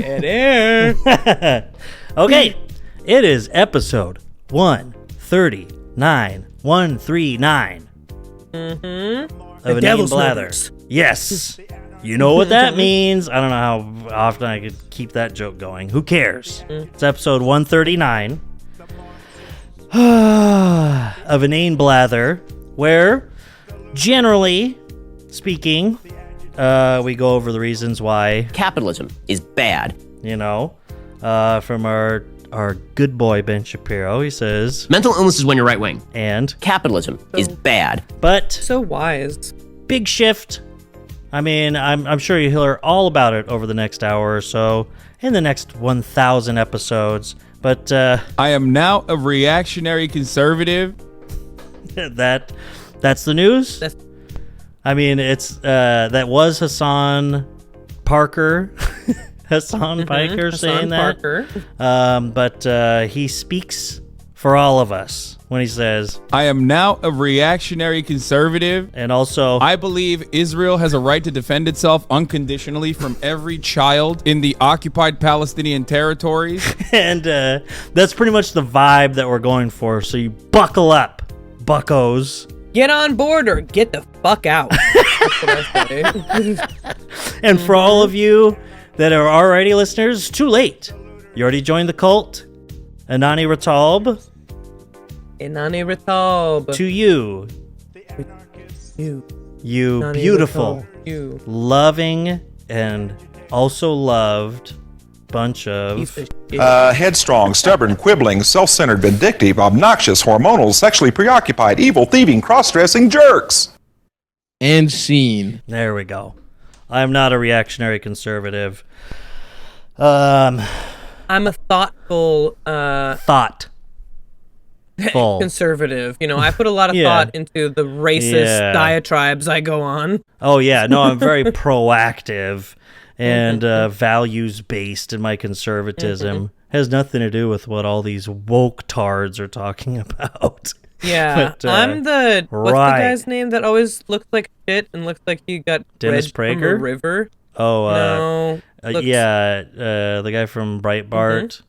Dead air. Okay, it is episode 139. 139. Of Inane Blather. Yes. You know what that means. I don't know how often I could keep that joke going. Who cares? It's episode 139 of Inane Blather, where, generally speaking, we go over the reasons why capitalism is bad. You know, from our good boy Ben Shapiro, he says mental illness is when you're right wing, and capitalism is bad. But so wise. Big shift. I mean, I'm sure you'll hear all about it over the next hour or so in the next 1,000 episodes. But I am now a reactionary conservative. That's the news. I mean, it's that was Hassan Parker. Hassan Piker saying Parker. that. But he speaks for all of us when he says, I am now a reactionary conservative. And also, I believe Israel has a right to defend itself unconditionally from every child in the occupied Palestinian territories. And that's pretty much the vibe that we're going for. So you buckle up, buckos. Get on board or get the fuck out. That's what I say. And for all of you that are already listeners, it's too late. You already joined the cult. Inane Blather. Inane Blather. To you. You Inane beautiful, you loving, and also loved bunch of headstrong, stubborn, quibbling, self-centered, vindictive, obnoxious, hormonal, sexually preoccupied, evil, thieving, cross-dressing jerks. And scene. There we go. I'm not a reactionary conservative. I'm a thoughtful conservative. You know, I put a lot of thought into the racist diatribes I go on. Oh yeah, no, I'm very proactive and values-based in my conservatism. Has nothing to do with what all these woke tards are talking about. Yeah, but, I'm the what's the guy's name that always looks like shit and looks like he got Dennis bred from a river? Oh, the guy from Breitbart.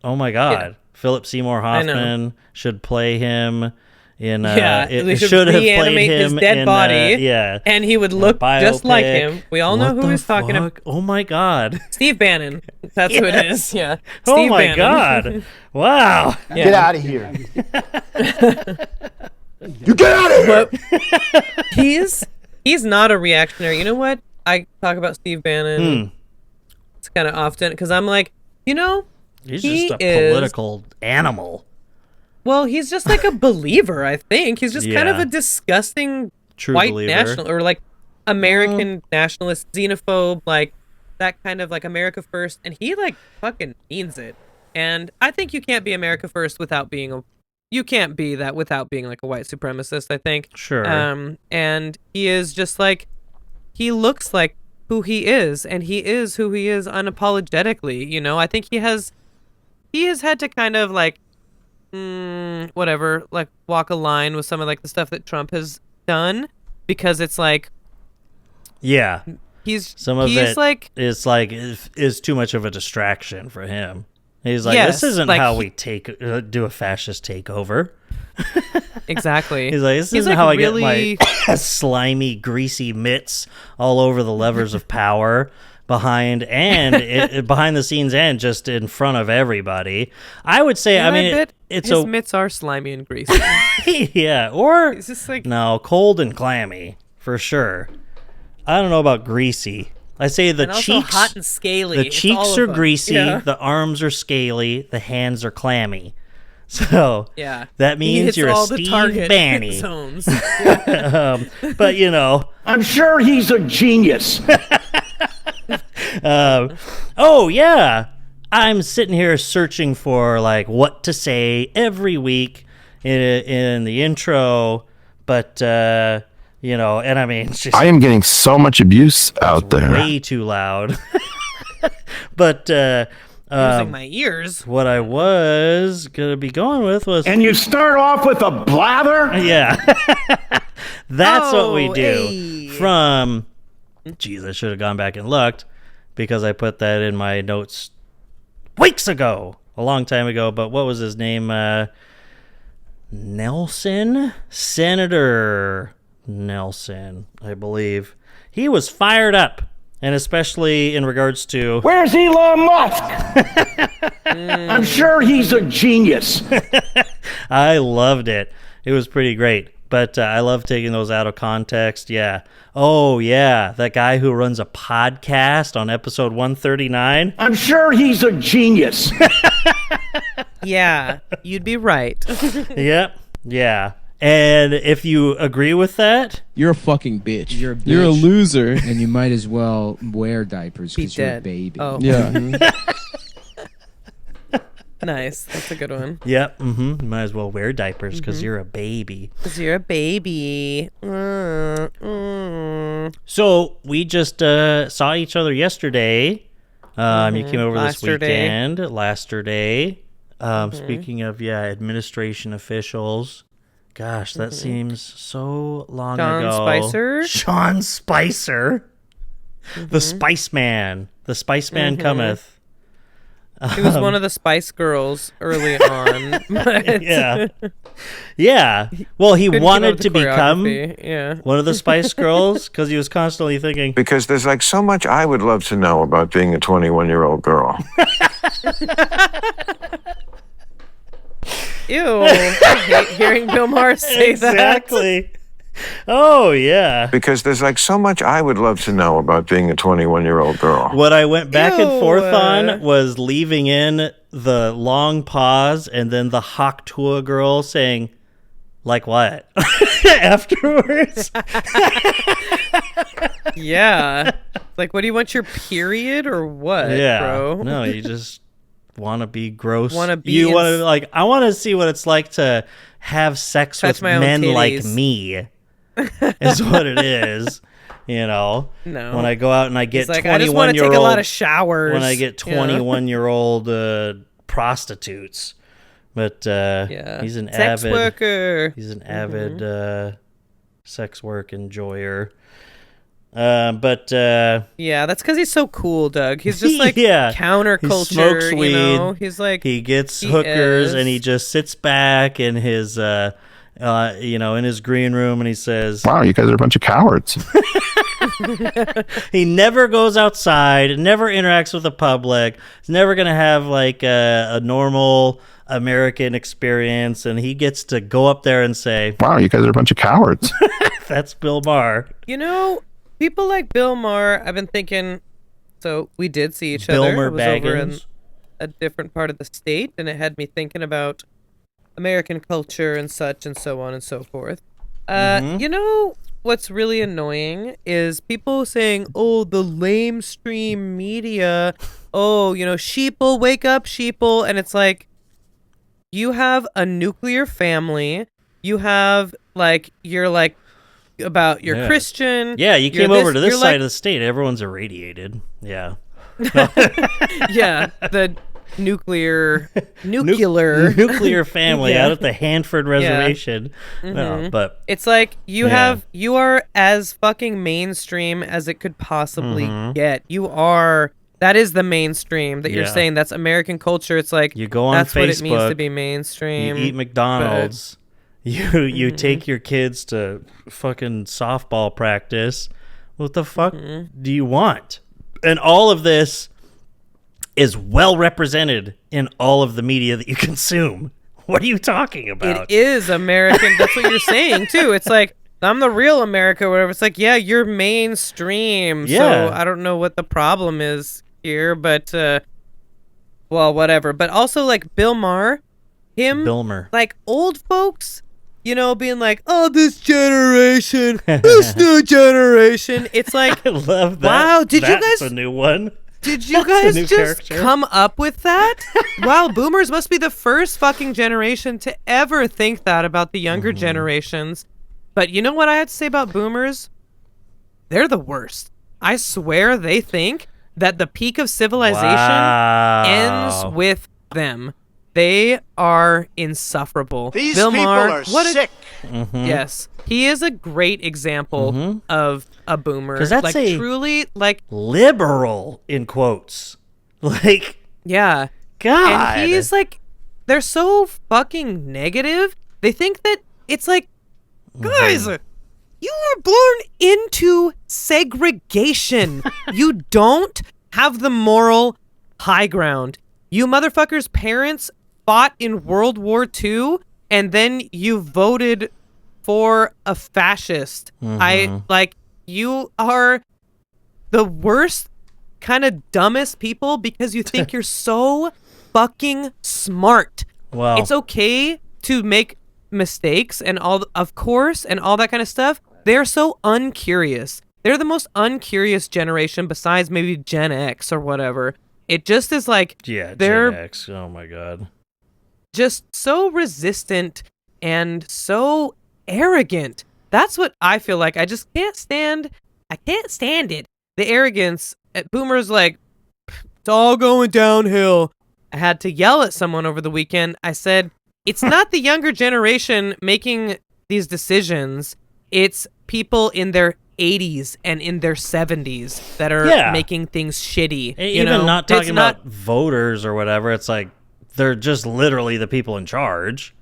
Oh my God, Philip Seymour Hoffman should play him in. They should have played his him dead in, body. And he would look just like him. We all know who he's talking about. Oh my God, Steve Bannon. That's who it is. Yeah. Oh Steve my Bannon. God! Wow. Yeah. Get out of here. You get out of here. He's not a reactionary. You know what? I talk about Steve Bannon. It's kind of often because I'm like, you know, he's just a political animal. Well, he's just like a believer. I think he's just kind of a disgusting true white believer. national or like American nationalist, xenophobe, like that kind of like America first, and he like fucking means it. And I think you can't be America first without being you can't be that without being like a white supremacist, I think. Sure. And he is just like, he looks like who he is, and he is who he is unapologetically. You know, I think he has had to kind of like, whatever, like walk a line with some of like the stuff that Trump has done, because it's like, yeah, he's like is too much of a distraction for him. He's like, this isn't like how we do a fascist takeover. Exactly. He's like, this isn't how I get my slimy, greasy mitts all over the levers of power behind the scenes and just in front of everybody. I would say, his mitts are slimy and greasy. Yeah, or it's just like, no, cold and clammy for sure. I don't know about greasy. I say the cheeks hot and scaly. The cheeks are greasy, the arms are scaly, the hands are clammy. So that means you're a Steve Banny. But you know, I'm sure he's a genius. Oh yeah, I'm sitting here searching for like what to say every week in the intro, but. You know, and I mean, I am getting so much abuse out there. Way too loud. But losing my ears. What I was gonna be going with was, and you start off with a blather. Yeah, that's what we do. From, geez, I should have gone back and looked because I put that in my notes weeks ago, a long time ago. But what was his name? Nelson? Senator Nelson, I believe. He was fired up, and especially in regards to... Where's Elon Musk? I'm sure he's a genius. I loved it. It was pretty great. But I love taking those out of context. Yeah. Oh, yeah. That guy who runs a podcast on episode 139. I'm sure he's a genius. Yeah, you'd be right. Yep. Yeah. And if you agree with that, You're a fucking bitch. You're a bitch. You're a loser. And you might as well wear diapers Be because you're a dead. baby. Oh, Yeah. nice. That's a good one. yep. You might as well wear diapers because you're a baby. Because you're a baby. So we just saw each other yesterday. You came over this weekend. Lasterday. Speaking of, administration officials. Gosh, that seems so long ago. Spicer? Sean Spicer. The Spice Man. The Spice Man cometh. He was one of the Spice Girls early on. But Yeah. Yeah. Well, he couldn't keep up wanted with to the become choreography. Yeah. one of the Spice Girls because he was constantly thinking, Because there's like so much I would love to know about being a 21-year-old girl. Ew. I hate hearing Bill Maher say that. exactly. Oh, yeah. Because there's like so much I would love to know about being a 21-year-old girl. What I went back and forth Ew. on was leaving in the long pause and then the Haktua girl saying, like what? Afterwards. Yeah. Like, what do you want, your period or what, Yeah. bro? No, you just want to be gross. Wanna be you in- want to, like, I want to see what it's like to have sex Touch with my own men like titties. me. Is what it is. You know, No. when I go out and I get It's like, I just want to 21-year-old take a lot of showers. when I get Yeah. 21-year-old prostitutes. But Yeah. he's an Sex avid worker. He's an avid sex work enjoyer. But Yeah, that's because he's so cool, Doug. He's just like Yeah. counterculture. He smokes You weed. know? He's like, he gets he hookers is. and he just sits back in his in his green room and he says, Wow, you guys are a bunch of cowards. he never goes outside, never interacts with the public. He's never going to have like a normal American experience, and he gets to go up there and say, Wow, you guys are a bunch of cowards. that's Bill Maher. you know, people like Bill Maher, I've been thinking, so we did see each Bill other. Maher It was over in Baggins. a different part of the state, and it had me thinking about American culture and such and so on and so forth. You know what's really annoying is people saying, oh, the lamestream media, oh, you know, sheeple, wake up, sheeple. And it's like, you have a nuclear family. You have, like, you're like, about you're Yeah. Christian. Yeah, you you're came over to this you're side like- of the state. Everyone's irradiated. Yeah. Yeah, the nuclear nuclear family Yeah. out at the Hanford Reservation. No, but It's like you Yeah. you are as fucking mainstream as it could possibly get. You are, that is the mainstream that you're Yeah. saying. That's American culture. It's like, you go on that's what it means to Facebook, be mainstream. you eat McDonald's, you take your kids to fucking softball practice. What the fuck do you want? And all of this is well represented in all of the media that you consume. What are you talking about? It is American. That's what you're saying too. It's like, I'm the real America, or whatever. It's like, yeah, you're mainstream. Yeah. So I don't know what the problem is here, but well, whatever. But also, like, Bill Maher, Bilmer. like, old folks, you know, being like, oh, this generation, this new generation. It's like, I love that. Wow, did you That's guys- a new one? did you a guys new just character. come up with that? Wow, boomers must be the first fucking generation to ever think that about the younger generations. But you know what I have to say about boomers? They're the worst. I swear they think that the peak of civilization ends Wow. with them. They are insufferable. These Bill people Maher, are sick. Yes, he is a great example of a boomer. 'Cause that's like a- truly like Liberal in quotes. Like, yeah. God. And he's like, they're so fucking negative. They think that it's like, guys, you were born into segregation. You don't have the moral high ground. You motherfuckers' parents fought in World War II, and then you voted for a fascist. You are the worst, kind of dumbest people because you think you're so fucking smart. Wow. It's okay to make mistakes and all, of course, and all that kind of stuff. They're so uncurious. They're the most uncurious generation besides maybe Gen X or whatever. It just is like, Yeah, they're Gen X. Oh my God. just so resistant and so arrogant. That's what I feel like. I just can't stand it. The arrogance. Boomers like, it's all going downhill. I had to yell at someone over the weekend. I said, it's not the younger generation making these decisions. It's people in their 80s and in their 70s that are making things shitty. Even not talking about voters or whatever. It's like, they're just literally the people in charge.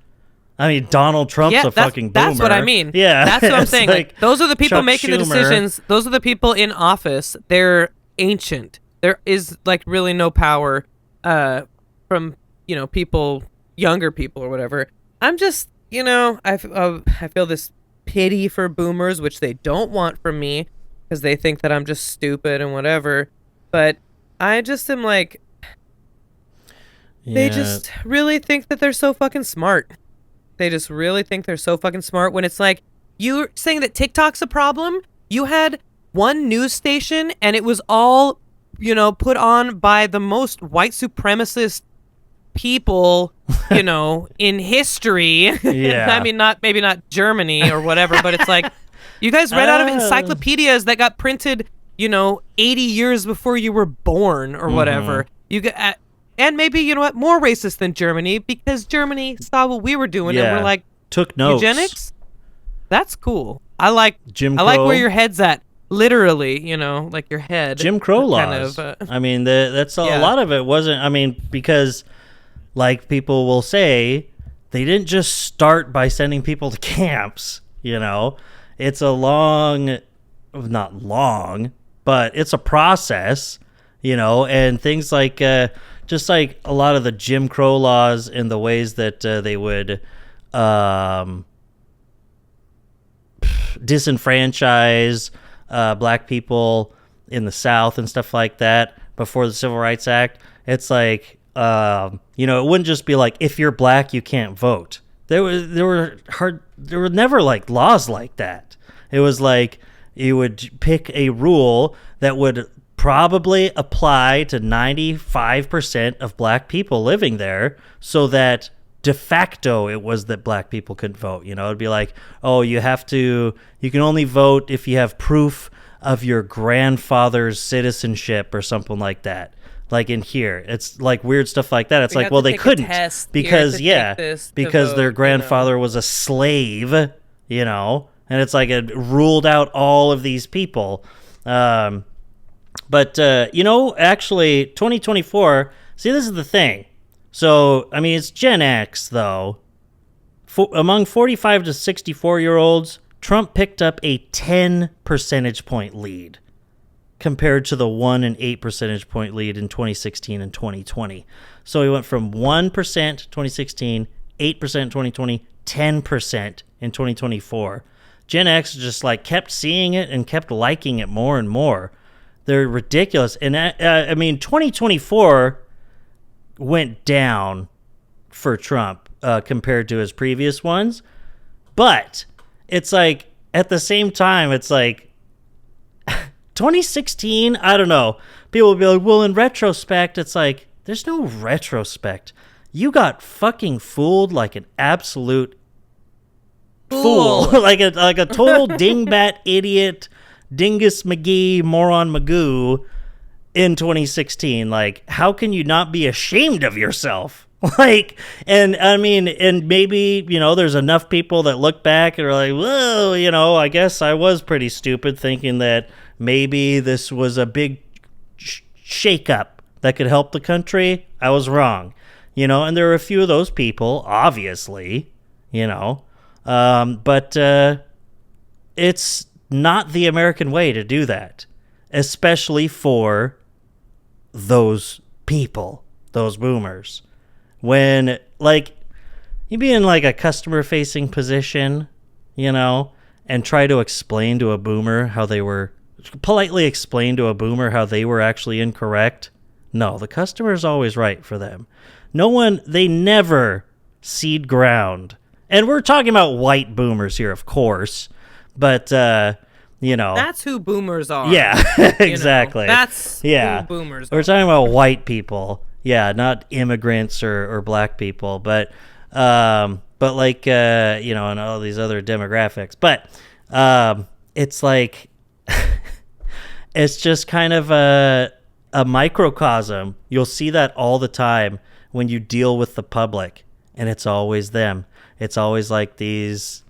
I mean, Donald Trump's a fucking boomer. That's what I mean. Yeah. That's what I'm saying. Like, those are the people Chuck making the Schumer. decisions. Those are the people in office. They're ancient. There is like really no power from, people, younger people or whatever. I'm just, I feel this pity for boomers, which they don't want from me because they think that I'm just stupid and whatever. But I just am like, they just really think that they're so fucking smart. They just really think they're so fucking smart when it's like, you're saying that TikTok's a problem? You had one news station and it was all, put on by the most white supremacist people, in history. Yeah. I mean, maybe not Germany or whatever, but it's like, you guys read out of encyclopedias that got printed, 80 years before you were born or whatever. You got... And maybe, you know what, more racist than Germany because Germany saw what we were doing and we're like, took notes. Eugenics? That's cool. I like Jim I like Crow. where your head's at. Literally, like your head. Jim Crow kind laws. of, I mean, that's a lot of it wasn't. I mean, because like people will say, they didn't just start by sending people to camps. It's a not long, but it's a process. And things like just like a lot of the Jim Crow laws and the ways that they would disenfranchise black people in the South and stuff like that before the Civil Rights Act. It's like, it wouldn't just be like, if you're black, you can't vote. There were never like laws like that. It was like you would pick a rule that would probably apply to 95% of black people living there so that de facto it was that black people couldn't vote. It'd be like, oh, you can only vote if you have proof of your grandfather's citizenship or something like that. Like in here, it's like weird stuff like that. It's like, well, they couldn't because their grandfather was a slave, and it's like it ruled out all of these people. But, actually, 2024, see, this is the thing. So, I mean, it's Gen X, though. Among 45 to 64-year-olds, Trump picked up a 10 percentage point lead compared to the 1 and 8 percentage point lead in 2016 and 2020. So he went from 1% 2016, 8% 2020, 10% in 2024. Gen X just, kept seeing it and kept liking it more and more. They're ridiculous. And, 2024 went down for Trump compared to his previous ones. But it's like, at the same time, it's like, 2016, I don't know. People will be like, well, in retrospect, it's like, there's no retrospect. You got fucking fooled like an absolute fool. like a total dingbat idiot, dingus McGee, moron Magoo in 2016. Like, how can you not be ashamed of yourself? Like, and I mean, and maybe, there's enough people that look back and are like, whoa, I guess I was pretty stupid thinking that maybe this was a big shakeup that could help the country. I was wrong, and there are a few of those people, obviously, but it's not the American way to do that, especially for those people, those boomers. When, like, you be in, like, a customer-facing position, and try to explain to a boomer politely explain to a boomer how they were actually incorrect. No, the customer's always right for them. They never cede ground. And we're talking about white boomers here, of course, but, That's who boomers are. Yeah, exactly. That's who boomers are. We're talking about white people. Yeah, not immigrants or black people, but like and all these other demographics. But it's like it's just kind of a microcosm. You'll see that all the time when you deal with the public, and it's always them. It's always like these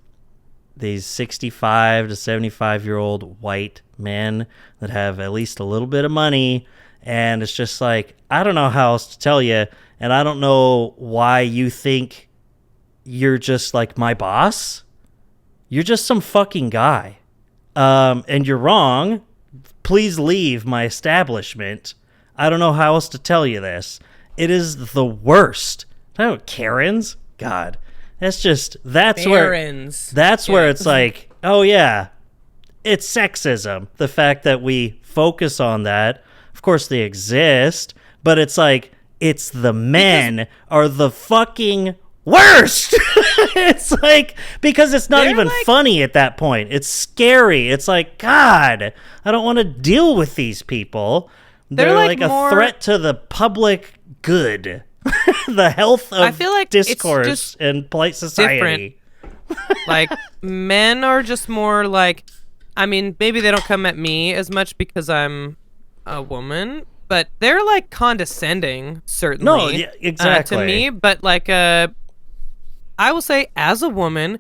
65 to 75-year-old white men that have at least a little bit of money. And it's just like, I don't know how else to tell you, and I don't know why you think you're just like my boss. You're just some fucking guy. And you're wrong. Please leave my establishment. I don't know how else to tell you this. It is the worst. Oh, Karens? God. That's where it's like, oh yeah, it's sexism. The fact that we focus on that. Of course they exist, but it's like, it's the men are the fucking worst. It's like, because it's not even funny at that point. It's scary. It's like, God, I don't want to deal with these people. They're like a threat to the public good. The health of discourse and polite society. Like, men are just more like, I mean, maybe they don't come at me as much because I'm a woman, but they're like condescending, certainly. No, yeah, exactly. To me, but like, I will say, as a woman,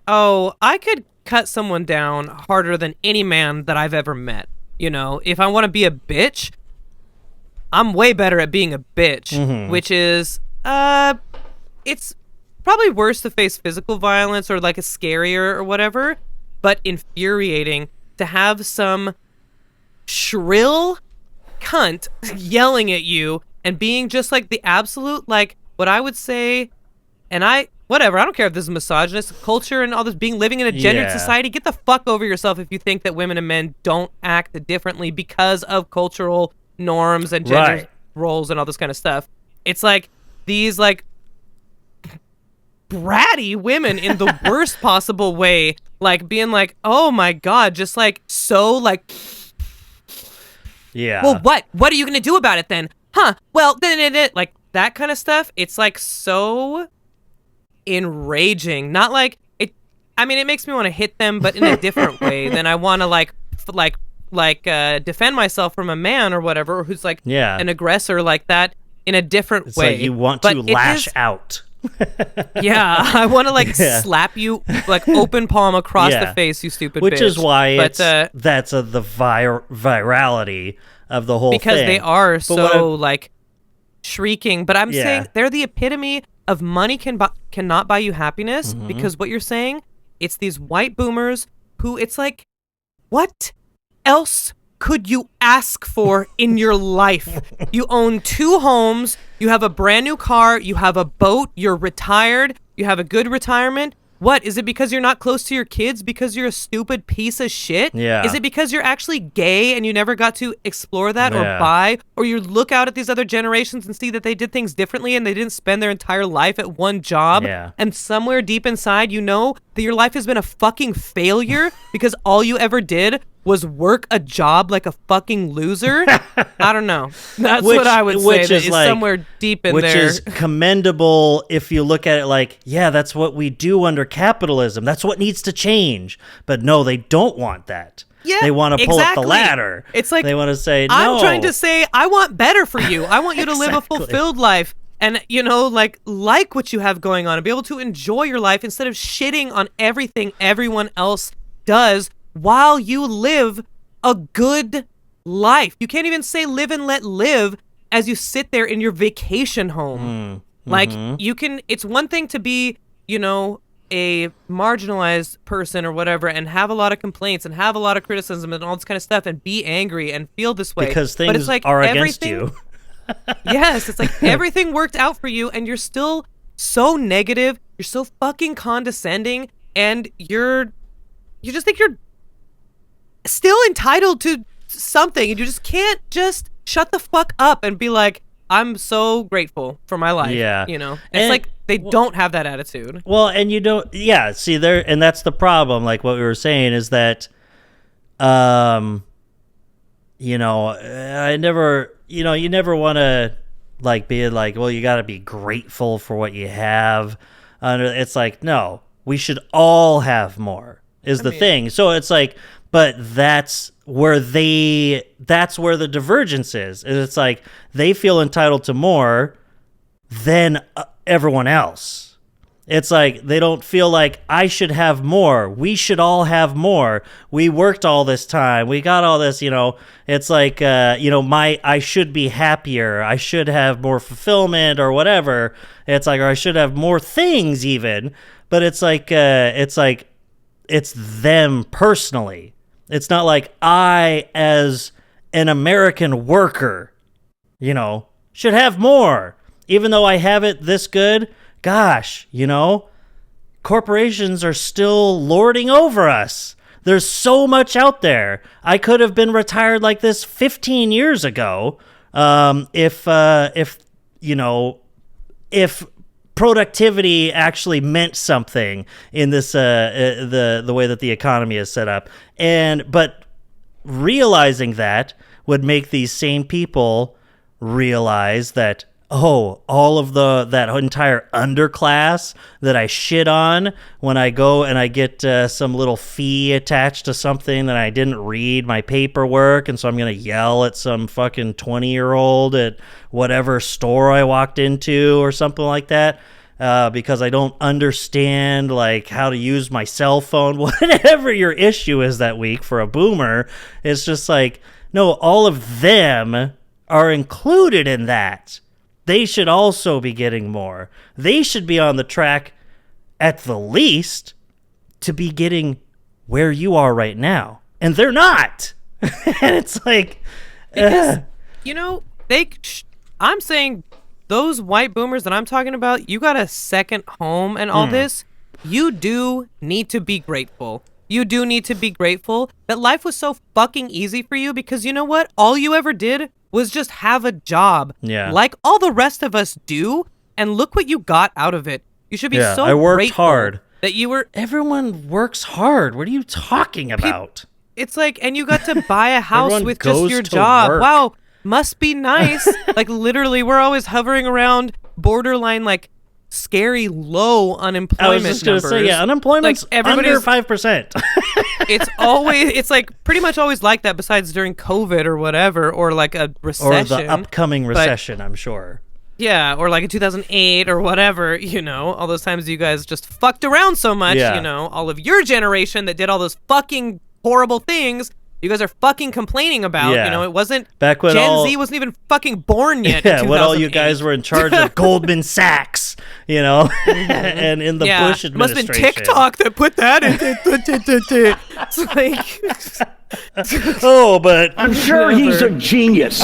I could cut someone down harder than any man that I've ever met. If I want to be a bitch, I'm way better at being a bitch, which is, it's probably worse to face physical violence or like a scarier or whatever, but infuriating to have some shrill cunt yelling at you and being just like the absolute, like, what I would say, and I don't care if this is misogynist culture and all this, living in a gendered society. Get the fuck over yourself if you think that women and men don't act differently because of cultural norms and gender roles and all this kind of stuff. It's like these like bratty women in the worst possible way, like being like, oh my God, just like so like, yeah. Well, what are you gonna do about it then? Huh? Well, then like that kind of stuff. It's like so enraging. Not like it. I mean, it makes me want to hit them, but in a different way than I want to defend myself from a man or whatever, who's like an aggressor like that in a different way. Like you want to lash out. Yeah, I want to like slap you like open palm across the face, you stupid bitch. Which is why that's the virality of the whole thing. Because they are like shrieking. But I'm saying they're the epitome of money cannot buy you happiness, because what you're saying, it's these white boomers who it's like, what else could you ask for in your life? You own 2 homes, you have a brand new car, you have a boat, you're retired, you have a good retirement. What? Is it because you're not close to your kids because you're a stupid piece of shit? Yeah. Is it because you're actually gay and you never got to explore that or buy? Or you look out at these other generations and see that they did things differently and they didn't spend their entire life at one job? Yeah. And somewhere deep inside, you know that your life has been a fucking failure because all you ever did was work a job like a fucking loser. I don't know. That's what I would say. That is like, somewhere deep in there. Which is commendable if you look at it like, yeah, that's what we do under capitalism. That's what needs to change. But no, they don't want that. Yeah, they want to pull up the ladder. It's like, they want to say, no. I'm trying to say, I want better for you. I want you to live a fulfilled life. and like what you have going on and be able to enjoy your life instead of shitting on everything everyone else does while you live a good life. You can't even say live and let live as you sit there in your vacation home. Like you can, it's one thing to be, a marginalized person or whatever and have a lot of complaints and have a lot of criticism and all this kind of stuff and be angry and feel this way. Because things but it's like are against you. Yes, it's like everything worked out for you and you're still so negative, you're so fucking condescending, and you just think you're still entitled to something, and you just can't just shut the fuck up and be like, I'm so grateful for my life. Yeah. It's like they don't have that attitude. Well, and you don't, see there, and that's the problem. Like what we were saying is that, I never, you never want to like be like, well, you got to be grateful for what you have. It's like, no, we should all have more is the thing. So it's like, but that's where the divergence is. It's like they feel entitled to more than everyone else. It's like they don't feel like I should have more. We should all have more. We worked all this time. We got all this, It's like, I should be happier. I should have more fulfillment or whatever. It's like, or I should have more things even. But it's like, it's them personally. It's not like I, as an American worker, should have more. Even though I have it this good, gosh, corporations are still lording over us. There's so much out there. I could have been retired like this 15 years ago if productivity actually meant something in this the way that the economy is set up. But realizing that would make these same people realize that, all of that entire underclass that I shit on when I go and I get some little fee attached to something that I didn't read my paperwork, and so I'm going to yell at some fucking 20-year-old at whatever store I walked into or something like that because I don't understand like how to use my cell phone. Whatever your issue is that week for a boomer, it's just like, no, all of them are included in that. They should also be getting more. They should be on the track, at the least, to be getting where you are right now. And they're not. And it's like... Because, I'm saying those white boomers that I'm talking about, you got a second home and all this. You do need to be grateful. You do need to be grateful that life was so fucking easy for you because you know what? All you ever did was just have a job like all the rest of us do, and look what you got out of it. You should be so I worked grateful hard. That you were... Everyone works hard. What are you talking about? It's like, and you got to buy a house Everyone with goes just your to job. work. Wow, must be nice. Like literally, we're always hovering around borderline like scary low unemployment I was just going to say, unemployment's like under 5%. It's like pretty much always like that besides during COVID or whatever, or like a recession. Or the upcoming recession, I'm sure. Yeah, or like in 2008 or whatever, all those times you guys just fucked around so much, all of your generation that did all those fucking horrible things. You guys are fucking complaining about, it wasn't back when Gen Z wasn't even fucking born yet. Yeah, when all you guys were in charge of Goldman Sachs, and in the Bush administration. It must have been TikTok that put that in. It's like, but I'm sure he's a genius.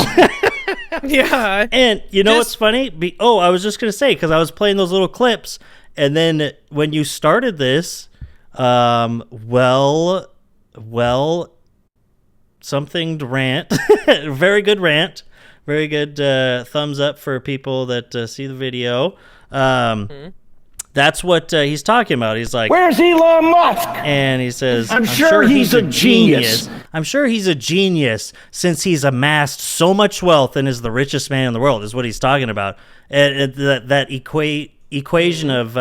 Yeah. And what's funny? I was just gonna say, because I was playing those little clips, and then when you started this, something to rant. Very good rant. Very good thumbs up for people that see the video. That's what he's talking about. He's like, where's Elon Musk? And he says, I'm sure he's a genius. I'm sure he's a genius since he's amassed so much wealth and is the richest man in the world, is what he's talking about. And that equation of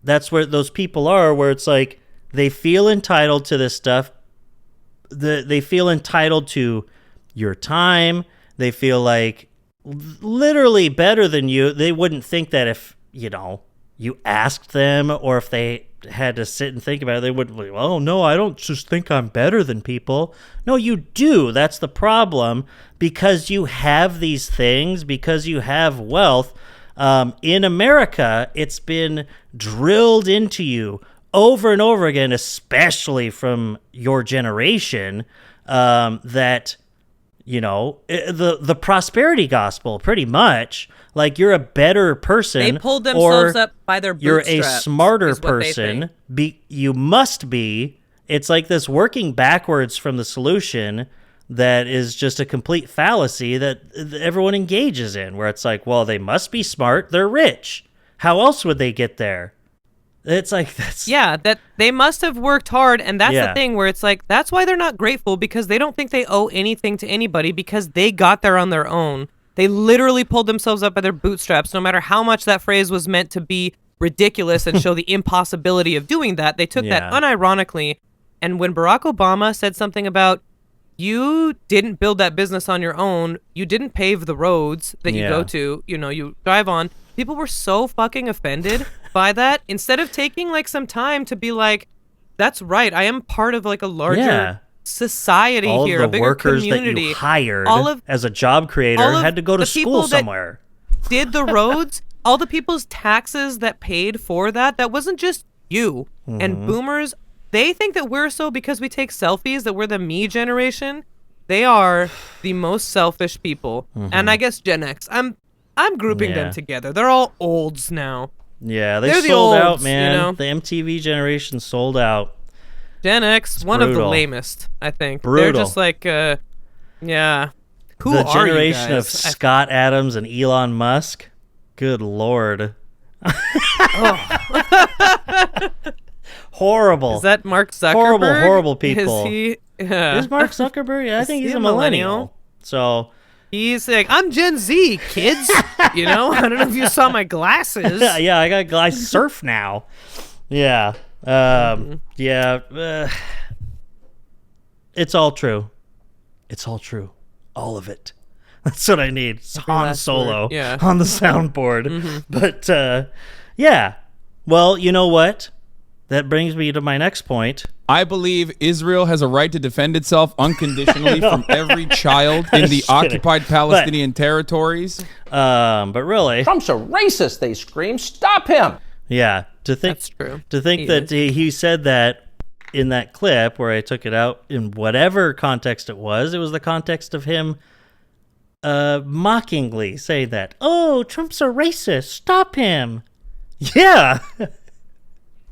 that's where those people are, where it's like they feel entitled to this stuff. They feel entitled to your time. They feel like literally better than you, they wouldn't think that if, you asked them, or if they had to sit and think about it, they wouldn't be, oh, no, I don't just think I'm better than people. No, you do. That's the problem. Because you have these things, because you have wealth. In America, it's been drilled into you over and over again, especially from your generation, that, the prosperity gospel, pretty much, like you're a better person. They pulled themselves or up by their you're bootstraps. a smarter is what they person. think. You must be. It's like this working backwards from the solution that is just a complete fallacy that everyone engages in, where it's like, well, they must be smart. They're rich. How else would they get there? It's like that's that they must have worked hard, and that's Yeah. the thing where it's like that's why they're not grateful, because they don't think they owe anything to anybody because they got there on their own. They literally pulled themselves up by their bootstraps. No matter how much that phrase was meant to be ridiculous and show the impossibility of doing that, they took that Yeah. unironically. And when Barack Obama said something about, you didn't build that business on your own, you didn't pave the roads that you go to, you drive on, people were so fucking offended by that. Instead of taking like some time to be like, that's right, I am part of like a larger society all here, of a the bigger workers community. that you hired all of as a job creator all of had to go to the school people that somewhere. did the roads, all the people's taxes that paid for that wasn't just you. And boomers, they think that we're so because we take selfies, that we're the me generation. They are the most selfish people. And I guess Gen X, I'm grouping them together. They're all olds now. Yeah, they They're the sold out, olds, man. The MTV generation sold out. Gen X, one of the brutal. lamest, I think. Brutal. They're just like, yeah. Who The are you generation of guys? Scott Adams and Elon Musk. Good Lord. Horrible. Is that Mark Zuckerberg? Horrible people. Is he? Is Mark Zuckerberg? I think he he's a a millennial. So He's like, I'm Gen Z, kids. I don't know if you saw my glasses. yeah, I got I surf now. Yeah. It's all true. It's all true. All of it. That's what I need. It's Han last Solo word. Yeah. on the soundboard. But yeah. Well, you know what? That brings me to my next point. I believe Israel has a right to defend itself unconditionally from every child in the Just kidding. occupied Palestinian territories. But really, Trump's a racist, they scream. Stop him. yeah, to think That's true. To think He that is. he said that in that clip where I took it out in whatever context it was the context of him mockingly saying that, "Oh, Trump's a racist. Stop him." Yeah.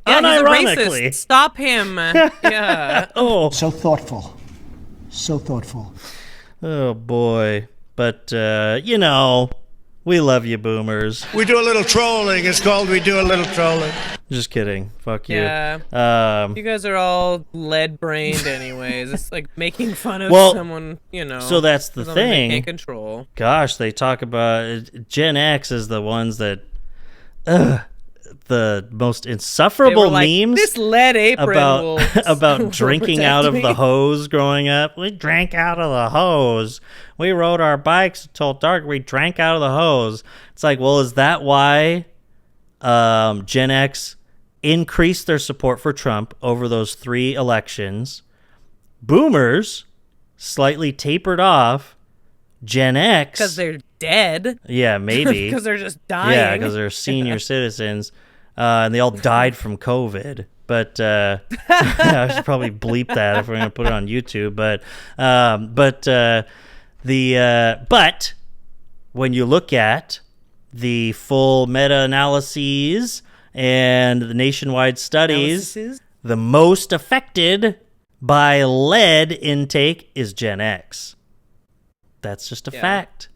Yeah, he's a Unironically. racist. Stop him. Yeah. Oh. So thoughtful. So thoughtful. Oh boy. But we love you, boomers. We do a little trolling. It's called We Do a Little Trolling. Just kidding. Fuck you. Yeah. You guys are all lead-brained anyways. It's like making fun of Well, someone, so that's the something they thing. can't control. Gosh, they talk about Gen X is the ones that the most They were insufferable like, memes this lead apron about will about drinking protect out of me." the hose growing up. We drank out of the hose. We rode our bikes until dark. We drank out of the hose. It's like, well, is that why Gen X increased their support for Trump over those 3 elections? Boomers slightly tapered off. Gen X, Because they're dead. yeah, maybe Because they're just dying. yeah, because they're senior citizens, and they all died from COVID. But I should probably bleep that if we're going to put it on YouTube. But when you look at the full meta-analyses and the nationwide studies, the most affected by lead intake is Gen X. That's just a fact.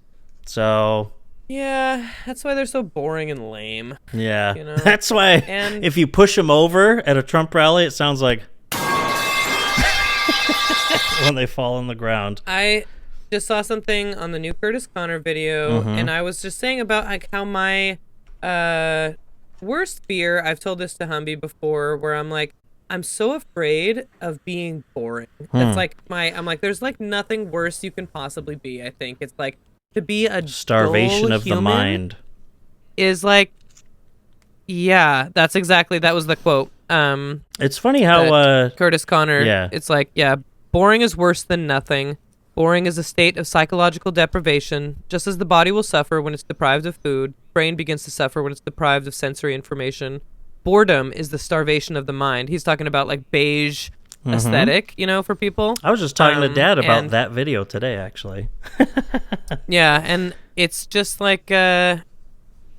So Yeah, that's why they're so boring and lame. yeah, You know? that's why And- if you push them over at a Trump rally, it sounds like when they fall on the ground. I just saw something on the new Curtis Connor video, and I was just saying about like how my worst fear, I've told this to Humby before, where I'm like, I'm so afraid of being boring. That's like I'm like, there's like nothing worse you can possibly be, I think. It's like, to be a Starvation dull of the human mind. is like, yeah, that was the quote. It's funny how Curtis Connor. yeah. It's like, yeah, boring is worse than nothing. Boring is a state of psychological deprivation. Just as the body will suffer when it's deprived of food, brain begins to suffer when it's deprived of sensory information. Boredom is the starvation of the mind. He's talking about like beige aesthetic, for people. I was just talking to Dad about and, that video today, actually. Yeah, and it's just like,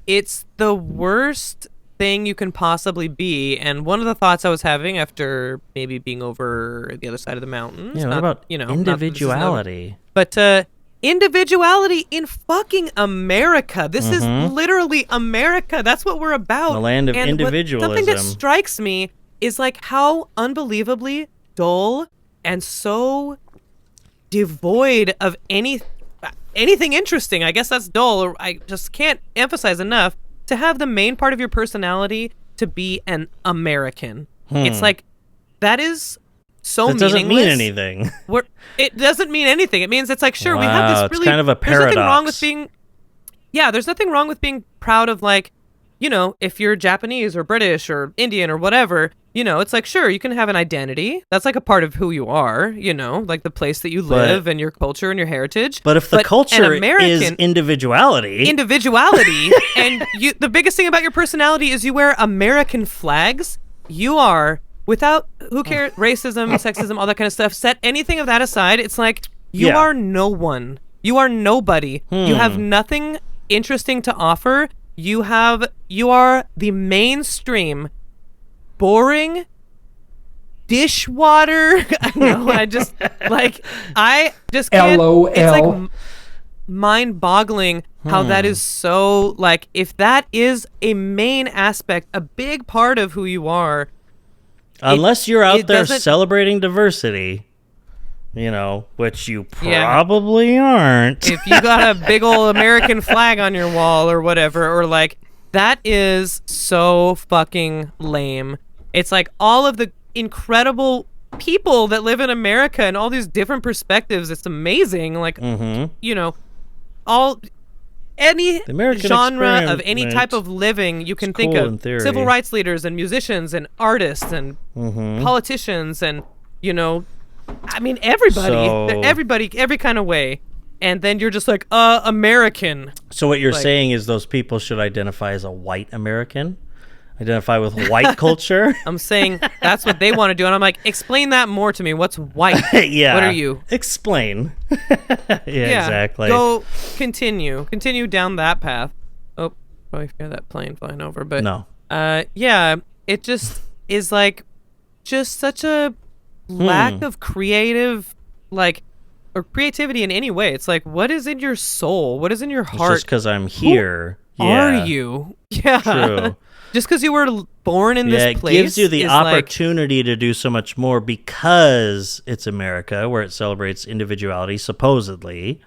it's the worst thing you can possibly be. And one of the thoughts I was having after maybe being over the other side of the mountains. Yeah, what about individuality? Individuality in fucking America. This is literally America. That's what we're about. The land of individualism. Something that strikes me is like how unbelievably dull and so devoid of anything interesting. I guess that's dull, or I just can't emphasize enough to have the main part of your personality to be an American. It's like, that is so meaningless. It doesn't mean anything. It doesn't mean anything. It means it's like, sure, we have this really... It's kind of a paradox. There's nothing wrong with being... Yeah, there's nothing wrong with being proud of, like, if you're Japanese or British or Indian or whatever, it's like, sure, you can have an identity. That's like a part of who you are, like the place that you live and your culture and your heritage. But if the culture is individuality, and the biggest thing about your personality is you wear American flags, you are, without, who cares, racism, sexism, all that kind of stuff, set anything of that aside, it's like, you are no one. You are nobody. You have nothing interesting to offer. You are the mainstream, boring dishwater. I just can't. LOL. It's like mind-boggling how that is so, like, if that is a main aspect, a big part of who you are. Unless you're out there celebrating diversity, which you probably aren't. If you got a big old American flag on your wall or whatever, or like, that is so fucking lame. It's like all of the incredible people that live in America and all these different perspectives. It's amazing. Like, any genre of any type of living you can think of. Civil rights leaders and musicians and artists and politicians and, everybody, every kind of way. And then you're just like, American. So what you're saying is those people should identify as a white American? Identify with white culture? I'm saying that's what they want to do. And I'm like, explain that more to me. What's white? Yeah. What are you? Explain. yeah, exactly. Go continue down that path. Oh, probably hear that plane flying over, but no. It just is like just such a lack of creative, like, or creativity in any way. It's like, what is in your soul? What is in your heart? It's just because I'm here. Who are you? Yeah. True. Just because you were born in this place. It gives you the opportunity to do so much more because it's America, where it celebrates individuality, supposedly.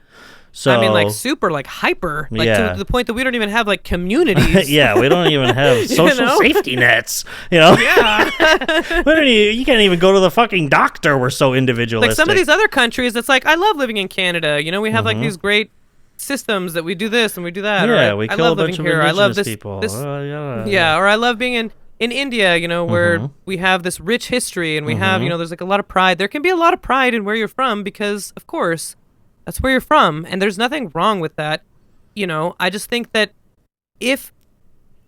So, I mean, like, super, like, hyper, like, to the point that we don't even have, like, communities. Yeah, we don't even have social safety nets, Yeah. You can't even go to the fucking doctor. We're so individualistic. Like, some of these other countries, it's like, I love living in Canada. We have, like, these great systems that we do this and we do that. Yeah, or we I kill love a bunch living of here. I love this people. Or I love being in India, where we have this rich history and we have, there's like a lot of pride. There can be a lot of pride in where you're from because, of course, that's where you're from. And there's nothing wrong with that. I just think that if,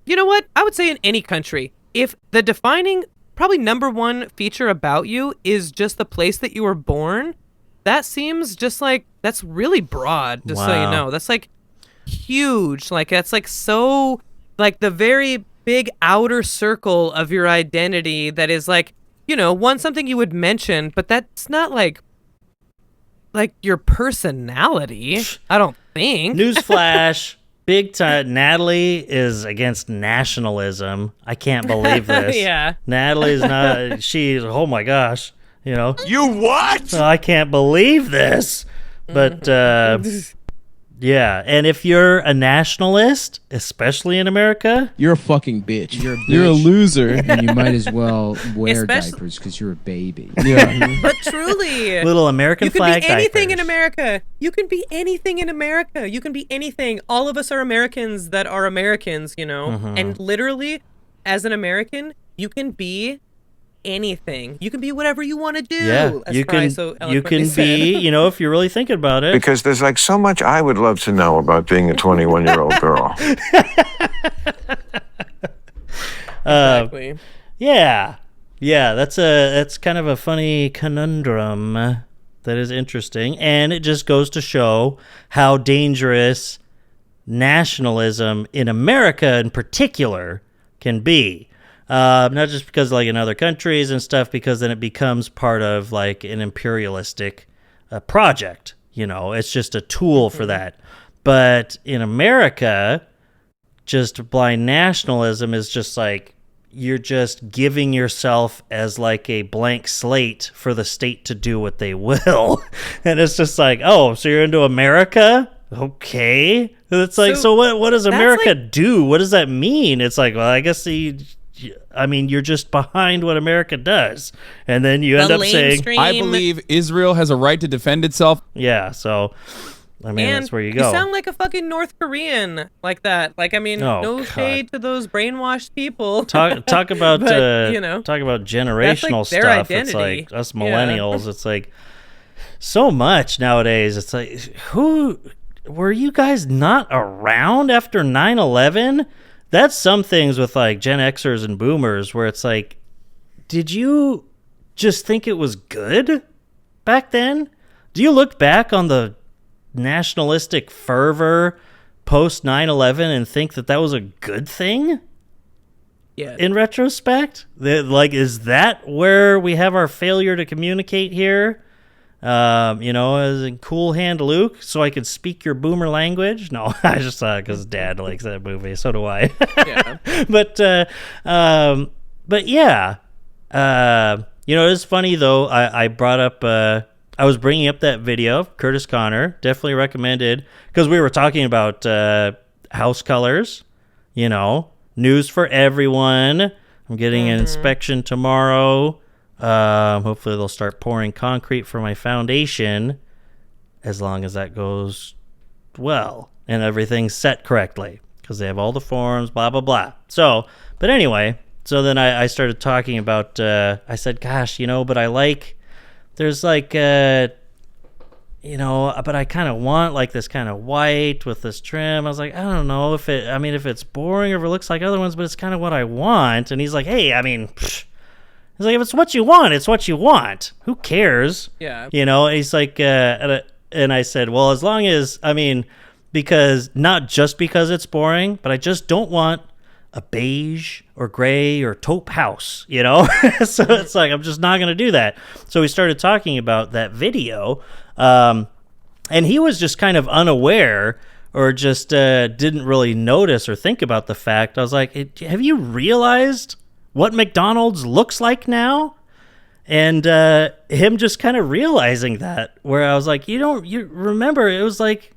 I would say in any country, if the defining, probably number one feature about you is just the place that you were born, that seems just like, that's really broad, just so you know. That's like huge. Like, that's like so, like the very big outer circle of your identity that is like, something you would mention, but that's not like your personality, I don't think. Newsflash, big time. Natalie is against nationalism. I can't believe this. Yeah. Natalie's not, she's, oh my gosh. You what? I can't believe this. But Yeah, and if you're a nationalist, especially in America, You're a fucking bitch. You're a loser. and you might as well wear Especially- diapers because you're a baby. Yeah. But truly, little American you can flag be anything in diapers. America. You can be anything in America. You can be anything. All of us are Americans that are Americans, you know? And literally, as an American, you can be anything. You can be whatever you want to do. Yeah, as you Fry can so you eloquently can said. be, you know, if you're really thinking about it. Because there's like so much I would love to know about being a 21-year-old girl. Exactly. Yeah. Yeah, that's kind of a funny conundrum that is interesting, and it just goes to show how dangerous nationalism in America in particular can be. Not just because like in other countries and stuff, because then it becomes part of like an imperialistic project. You know, it's just a tool for that. But in America, just blind nationalism is just like you're just giving yourself as like a blank slate for the state to do what they will. And it's just like, oh, so you're into America? Okay. It's like, so what does America do? What does that mean? It's like, well, I guess you're just behind what America does. And then you end up saying, I believe Israel has a right to defend itself. Yeah, so I mean, and that's where you go. You sound like a fucking North Korean like that. Like, I mean, no God. shade to those brainwashed people. Talk about But, you know, talk about generational that's like their stuff. identity. It's like us millennials. It's like so much nowadays. It's like, who were you guys not around after 9/11? That's some things with like Gen Xers and Boomers where it's like, did you just think it was good back then? Do you look back on the nationalistic fervor post 9/11 and think that was a good thing? Yeah. In retrospect, like, is that where we have our failure to communicate here? You know, as in Cool Hand Luke, so I could speak your boomer language. No, I just thought because Dad likes that movie, so do I. Yeah. But yeah, you know, it's funny though. I brought up. I was bringing up that video of Curtis Connor. Definitely recommended because we were talking about house colors. You know, news for everyone. I'm getting an inspection tomorrow. Hopefully they'll start pouring concrete for my foundation as long as that goes well and everything's set correctly because they have all the forms, blah, blah, blah. So, but anyway, so then I started talking about, I said, gosh, you know, but I like, there's like, you know, but I kind of want like this kind of white with this trim. I was like, I don't know if it's boring or if it looks like other ones, but it's kind of what I want. And he's like, hey, I mean, he's like, if it's what you want, it's what you want. Who cares? Yeah. You know, and he's like, and I said, well, as long as, I mean, because not just because it's boring, but I just don't want a beige or gray or taupe house, you know? So it's like, I'm just not going to do that. So we started talking about that video. And he was just kind of unaware or just didn't really notice or think about the fact. I was like, have you realized what McDonald's looks like now? And him just kind of realizing that, where I was like, you remember it was like,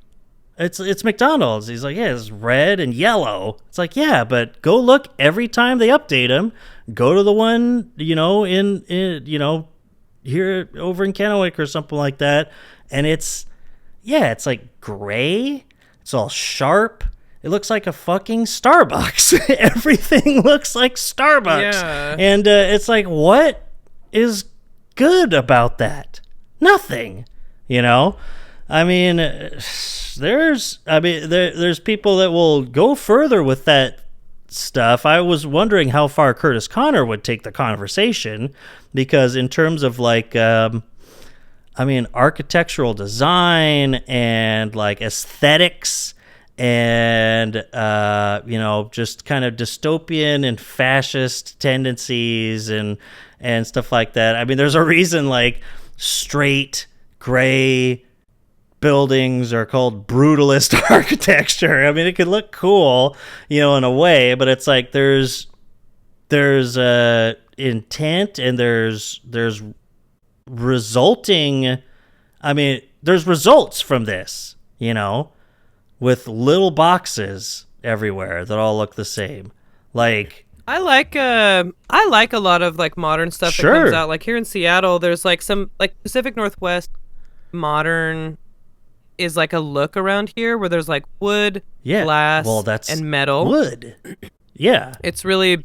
it's McDonald's. He's like, yeah, it's red and yellow. It's like, yeah, but go look every time they update them. Go to the one, you know, in you know, here over in Kennewick or something like that. And it's like gray. It's all sharp. It looks like a fucking Starbucks. Everything looks like Starbucks. Yeah. And it's like, what is good about that? Nothing, you know? I mean, there's people that will go further with that stuff. I was wondering how far Curtis Connor would take the conversation, because in terms of like, architectural design and like aesthetics and, just kind of dystopian and fascist tendencies and stuff like that. I mean, there's a reason like straight gray buildings are called brutalist architecture. I mean, it could look cool, you know, in a way, but it's like there's intent and there's resulting. I mean, there's results from this, you know. with little boxes everywhere that all look the same. Like, I like a lot of like modern stuff that comes out. Like here in Seattle, there's like some like Pacific Northwest modern is like a look around here where there's like wood, glass, and metal. Wood. Yeah. It's really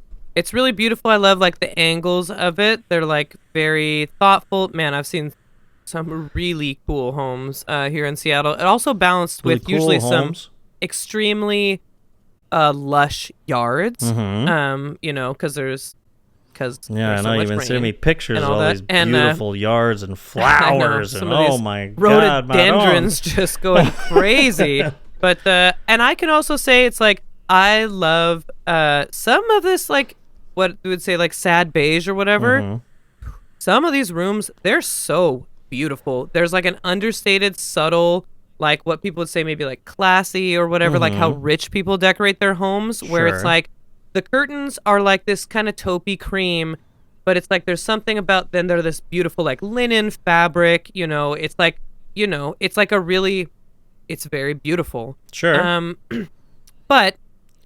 beautiful. I love like the angles of it. They're like very thoughtful. Man, I've seen some really cool homes here in Seattle. It also balanced with usually some extremely lush yards. You know, because there's I know you've been sending me pictures of all these and, beautiful yards and flowers and oh my god, rhododendrons just going crazy. But and I can also say it's like I love some of this like what we would say like sad beige or whatever. Some of these rooms, they're so beautiful. There's like an understated, subtle, like what people would say maybe like classy or whatever, like how rich people decorate their homes, where it's like the curtains are like this kind of taupey cream, but it's like there's something about them. They're this beautiful like linen fabric, you know. It's like, you know, it's like it's very beautiful. Sure. But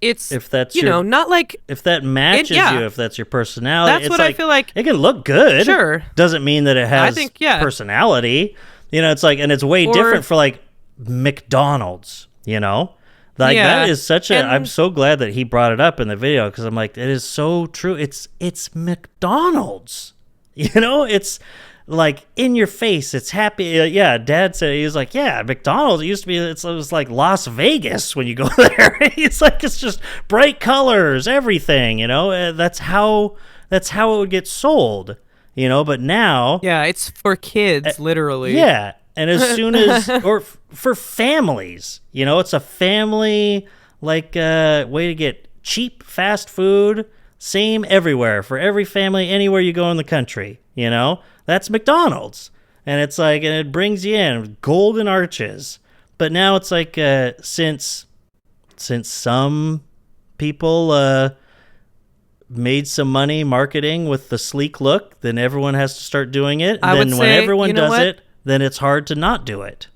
it's if that's not like if that matches you, if that's your personality. That's what I feel like. It can look good. Sure. Doesn't mean that it has personality. You know, it's like, and it's way different for like McDonald's, you know? Like that is such a I'm so glad that he brought it up in the video because I'm like, it is so true. It's McDonald's. You know, it's like in your face. It's happy. Dad said, he was like, yeah, McDonald's used to be, it was like Las Vegas when you go there. It's like, it's just bright colors, everything, you know? That's how it would get sold, you know? But now. Yeah, it's for kids, literally. Yeah. And as soon as, or for families, you know, it's a family, like, way to get cheap fast food, same everywhere, for every family, anywhere you go in the country, you know? That's McDonald's. And it's like, and it brings you in with golden arches. But now it's like, since some people, made some money marketing with the sleek look, then everyone has to start doing it. And then when everyone does it, then it's hard to not do it.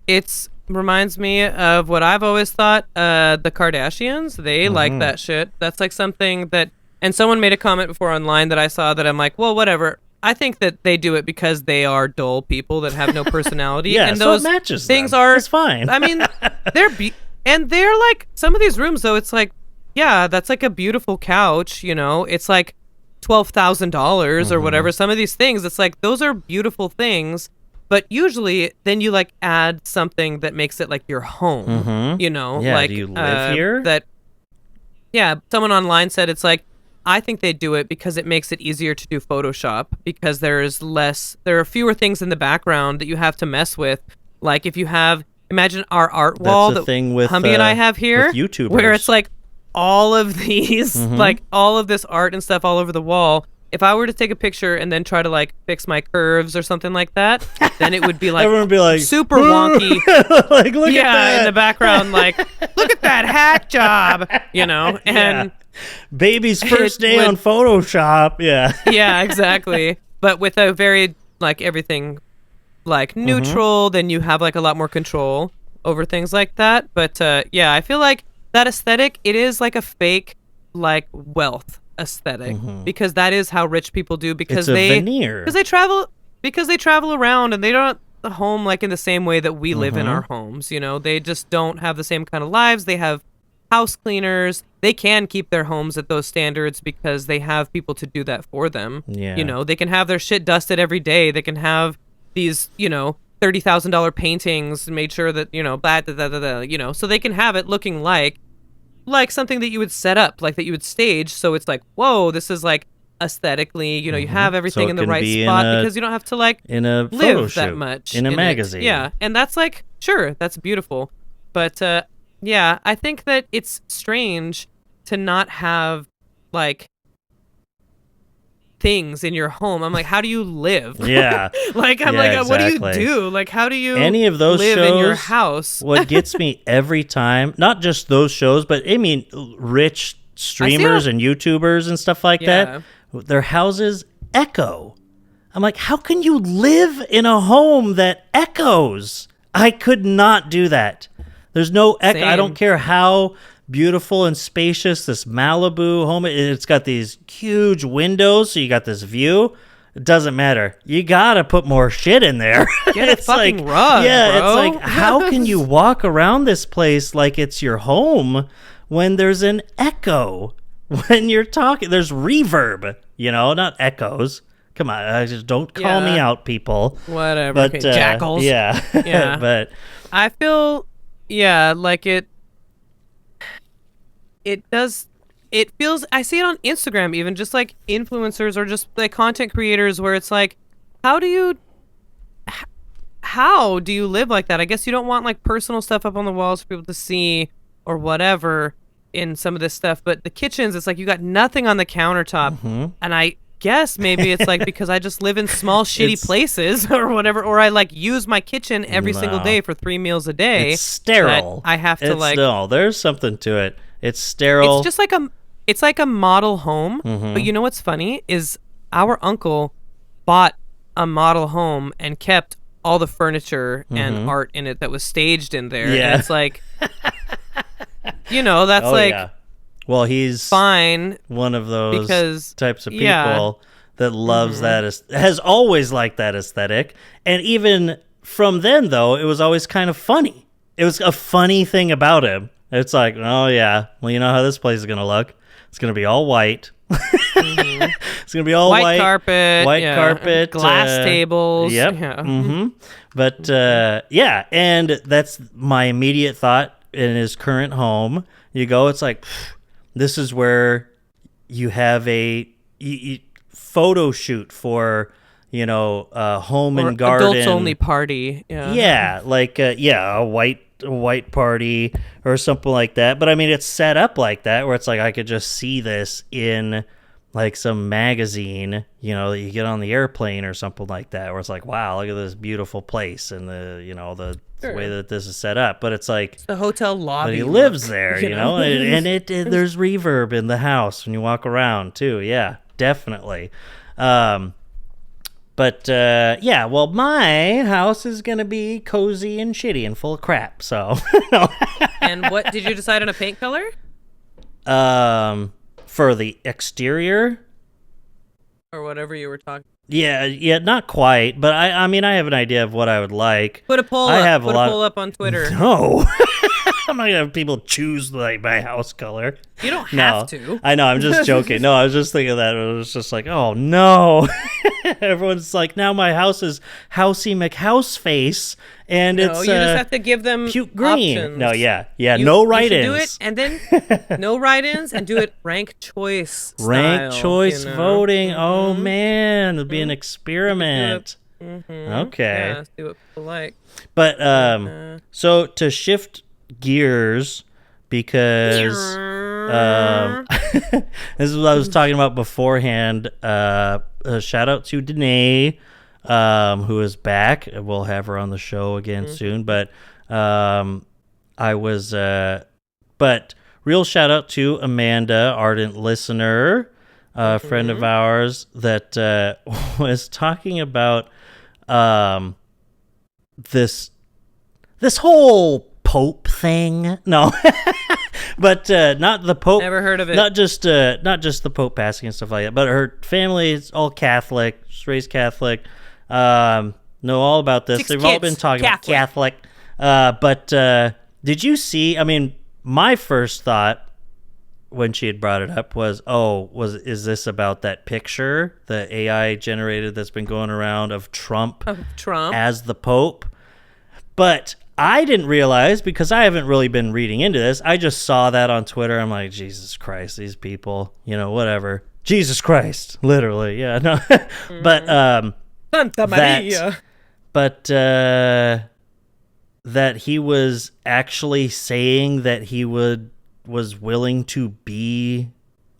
It reminds me of what I've always thought. The Kardashians, they like that shit. That's like something that, and someone made a comment before online that I saw that I'm like, well, whatever. I think that they do it because they are dull people that have no personality. And those so it matches things them. It's fine. I mean, they're like, some of these rooms though, it's like, yeah, that's like a beautiful couch, you know, it's like $12,000 or whatever. Some of these things, it's like, those are beautiful things. But usually, then you like add something that makes it like your home, you know? Yeah, like, do you live here? Someone online said it's like, I think they do it because it makes it easier to do Photoshop because there are fewer things in the background that you have to mess with. Like if you imagine our art wall that Humby and I have here, with YouTubers, where it's like all of these, like all of this art and stuff all over the wall. If I were to take a picture and then try to like fix my curves or something like that, then it would be like, everyone would be like super wonky. Like, look at that. In the background, like, look at that hack job, you know? And baby's first day on Photoshop. Yeah. Yeah, exactly. But with a very like everything like neutral, then you have like a lot more control over things like that. But I feel like that aesthetic, it is like a fake like wealth aesthetic because that is how rich people do because veneer. Because they travel around and they don't home like in the same way that we live in our homes, you know. They just don't have the same kind of lives. They have house cleaners. They can keep their homes at those standards because they have people to do that for them. Yeah. You know, they can have their shit dusted every day. They can have these, you know, $30,000 paintings and made sure that, you know, blah, blah, blah, blah, blah, you know, so they can have it looking like something that you would set up, like that you would stage. So it's like, whoa, this is like aesthetically, you know, you have everything in the right spot because you don't have to like in a live that much in a magazine. Yeah. And that's like, sure, that's beautiful. But I think that it's strange to not have like things in your home. I'm like, how do you live? Yeah. Like, I'm like, what do you do? Like, how do you any of those live shows in your house? What gets me every time, not just those shows, but I mean, rich streamers and YouTubers and stuff like that, their houses echo. I'm like, how can you live in a home that echoes? I could not do that. There's no echo. I Same. don't care how beautiful and spacious this Malibu home is. It's got these huge windows, so you got this view. It doesn't matter. You gotta put more shit in there. Get a fucking rug, yeah, bro. it's like, how can you walk around this place like it's your home when there's an echo when you're talking? There's reverb, not echoes. Come on, just don't call me out, people. Whatever. But Okay, jackals. Yeah, Yeah. but I feel, like it does. It feels, I see it on Instagram even, just like influencers or just like content creators where it's like, how do you live like that? I guess you don't want like personal stuff up on the walls for people to see or whatever in some of this stuff, but the kitchens, it's like you got nothing on the countertop. And I guess maybe it's like because I just live in small shitty places or whatever, or I like use my kitchen every single day for 3 meals a day. it's sterile. I have to No, there's something to it. It's sterile. It's just like a model home. But you know what's funny is our uncle bought a model home and kept all the furniture and art in it that was staged in there. Yeah. And it's like, that's yeah. Well, he's fine. one of those types of people yeah. that loves has always liked that aesthetic. And even from then, though, it was always kind of funny. It was a funny thing about him. It's like, oh, yeah, well, you know how this place is going to look. It's going to be all white. It's going to be all white. White carpet. Glass tables. Yep. Yeah. But, and that's my immediate thought in his current home. You go, it's like, this is where you have a photo shoot for, home Or and garden. adults only party. Yeah. Yeah, like, a white party or something like that. But I mean, it's set up like that where it's like I could just see this in like some magazine, that you get on the airplane or something like that, where it's like, wow, look at this beautiful place and the way that this is set up. But it's like the hotel lobby. But he lives there, and there's reverb in the house when you walk around too. Yeah, definitely. But well, my house is gonna be cozy and shitty and full of crap. So, And what did you decide on a paint color? For the exterior, Or whatever you were talking. yeah, not quite. But I mean, I have an idea of what I would like. Put a poll up. Put a poll up on Twitter. No. I'm not gonna have people choose like my house color. You don't have to. I know. I'm just joking. No, I was just thinking that it was just like, oh no. Everyone's like, now my house is Housey McHouseface, and No, it's you just have to give them puke green. options. No, no write-ins. You should do it, and then no write-ins, and do it rank choice. Rank style, choice voting. Oh man, it'll be an experiment. Okay. Yeah, see what people like. But so to shift gears, because this is what I was talking about beforehand. A shout out to Danae, who is back. We'll have her on the show again soon. But but real shout out to Amanda, ardent listener, friend of ours, that was talking about this whole Pope thing. No. But not the Pope. Never heard of it. Not just the Pope passing and stuff like that. But her family is all Catholic. She's raised Catholic. Know all about this. 6 They've all kids, been talking about Catholic. But did you see? I mean, my first thought when she had brought it up was, is this about that picture, the AI generated that's been going around of Trump as the Pope? But I didn't realize, because I haven't really been reading into this. I just saw that on Twitter. I'm like, Jesus Christ, these people, whatever. Jesus Christ, literally, yeah, no. But Santa Maria. That he was actually saying that he was willing to be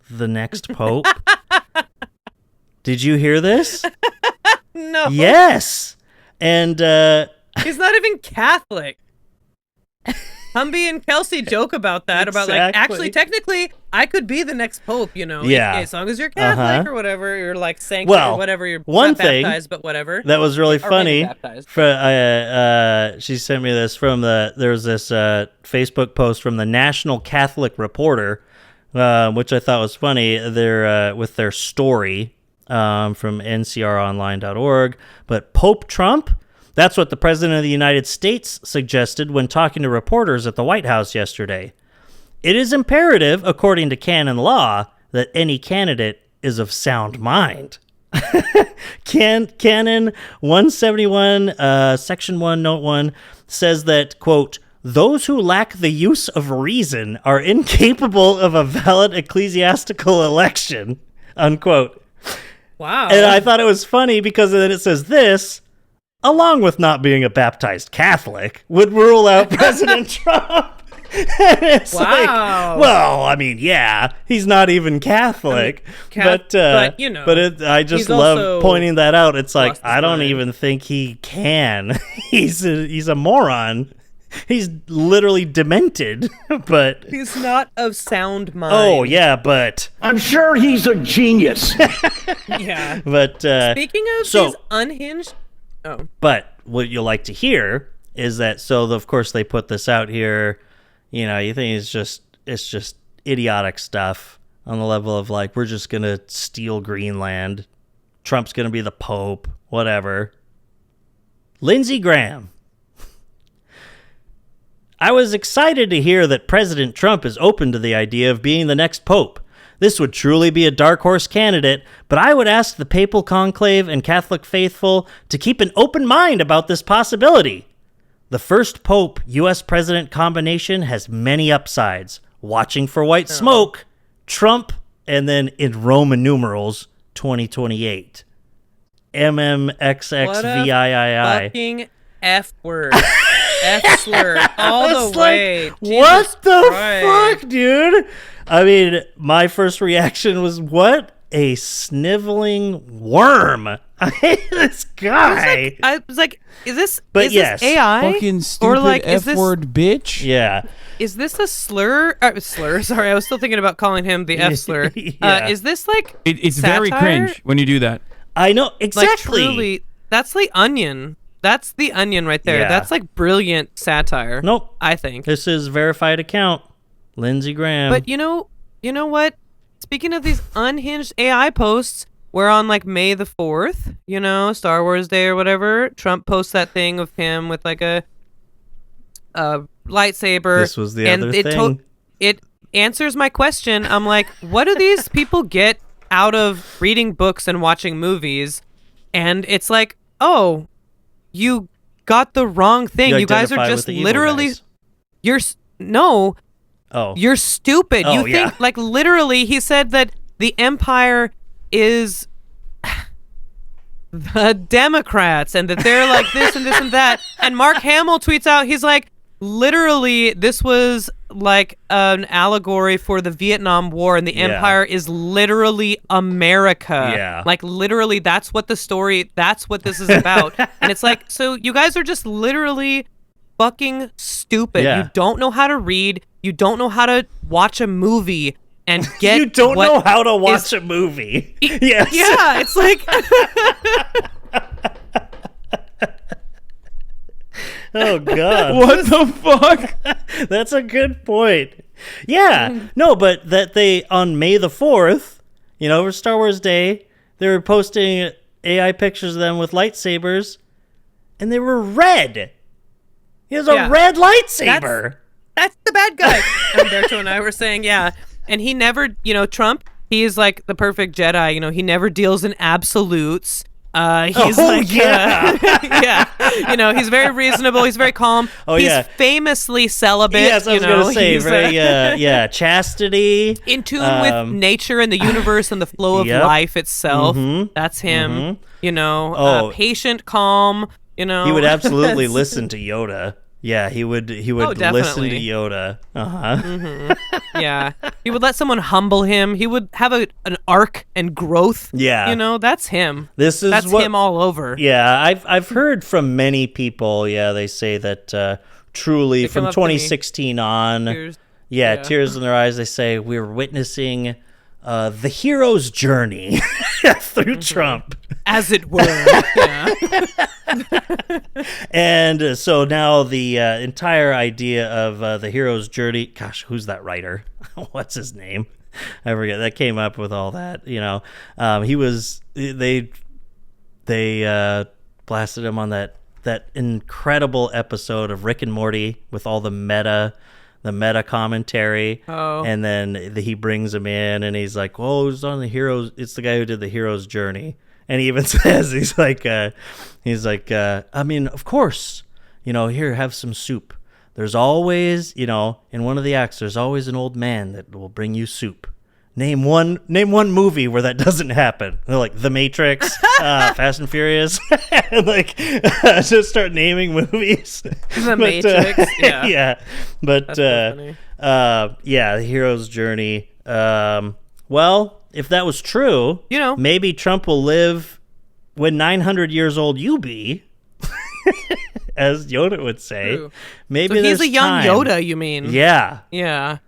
the next pope. Did you hear this? No. Yes. And he's not even Catholic. Humby and Kelsey joke about that, about like, Exactly. actually, technically, I could be the next pope, you know? Yeah. As long as you're Catholic or whatever, you're like sanctioned Well, or whatever, you're one not thing baptized, but whatever. that was really Or maybe funny. baptized. She sent me this from there's this Facebook post from the National Catholic Reporter, which I thought was funny. They're with their story from ncronline.org. But Pope Trump, that's what the President of the United States suggested when talking to reporters at the White House yesterday. It is imperative, according to canon law, that any candidate is of sound mind. Canon 171, Section 1, Note 1, says that, quote, those who lack the use of reason are incapable of a valid ecclesiastical election, unquote. Wow. And I thought it was funny because then it says this, along with not being a baptized Catholic, would rule out President Trump. And it's like, well, I mean, yeah, he's not even Catholic, but you know, I just love pointing that out. It's like, I don't even think he can. He's a moron. He's literally demented, but he's not of sound mind. Oh yeah, but I'm sure he's a genius. Yeah. But speaking of these unhinged, but what you'll like to hear is that of course they put this out here. You know, you think it's just idiotic stuff on the level of like, we're just gonna steal Greenland, Trump's gonna be the Pope, whatever. Lindsey Graham. I was excited to hear that President Trump is open to the idea of being the next Pope. This would truly be a dark horse candidate, but I would ask the papal conclave and Catholic faithful to keep an open mind about this possibility. The first Pope U.S. President combination has many upsides. Watching for white smoke, Trump, and then in Roman numerals, 2028. MMXXVIII. Fucking F word. F slur. All the way. What the fuck, dude? I mean, my first reaction was, what? A sniveling worm. I hate this guy. I was like, is this yes. this AI? Fucking stupid or like, F-word bitch. Yeah. Is this a slur? Slur. Sorry, I was still thinking about calling him the F slur. Yeah. Is this like It's satire? very cringe when you do that. I know, exactly. Like, truly, that's the Onion. That's the Onion right there. Yeah. That's like brilliant satire. Nope. I think. This is verified account. Lindsey Graham. But you know what? Speaking of these unhinged AI posts, we're on like May the 4th, you know, Star Wars Day or whatever. Trump posts that thing of him with like a lightsaber. This was the other thing. It answers my question. I'm like, what do these people get out of reading books and watching movies? And it's like, oh, you got the wrong thing. You guys are just literally, you're stupid. You think like literally he said that the empire is the Democrats and that they're like this and this and that. And Mark Hamill tweets out, he's like, literally, this was like an allegory for the Vietnam War, and the empire is literally America. Yeah. Like literally, that's what this is about. And it's like, so you guys are just literally fucking stupid. Yeah. You don't know how to read. You don't know how to watch a movie and get. You don't know how to watch a movie. Yes. Yeah, it's like. Oh God. What the fuck? That's a good point. Yeah. No, but that they on May the 4th, you know, over Star Wars Day, they were posting AI pictures of them with lightsabers, and they were red. He has a red lightsaber. That's the bad guy. Umberto and I were saying, yeah. And he never, Trump, he is like the perfect Jedi. He never deals in absolutes. He's yeah. He's very reasonable. He's very calm. He's famously celibate. Yes, I was going to say, very, chastity. In tune with nature and the universe and the flow of life itself. Mm-hmm. That's him. Mm-hmm. Patient, calm. He would absolutely listen to Yoda. Yeah, he would listen to Yoda. Uh-huh. Mm-hmm. Yeah. He would let someone humble him. He would have an arc and growth. Yeah. That's him. That's him all over. Yeah, I've heard from many people, they say that truly They come from up to me. 2016 on. Tears. Yeah, Yeah. tears in their eyes. They say we're witnessing the hero's journey through Trump. As it were. Yeah. And so now the entire idea of the hero's journey. Gosh, who's that writer? What's his name? I forget. That came up with all that. He was. They blasted him on that incredible episode of Rick and Morty with all the meta commentary. Oh. And then he brings him in, and he's like, "Oh, it's on the heroes. It's the guy who did the hero's journey." And he even says, he's like, I mean, of course, here, have some soup. There's always, in one of the acts, there's always an old man that will bring you soup. Name one movie where that doesn't happen. They're like The Matrix, Fast and Furious, and just start naming movies. The Matrix, yeah. Yeah, but That's the hero's journey. Well, if that was true, maybe Trump will live when 900 years old you be, as Yoda would say. True. Maybe so he's there's a young time. Yoda, you mean? Yeah. Yeah.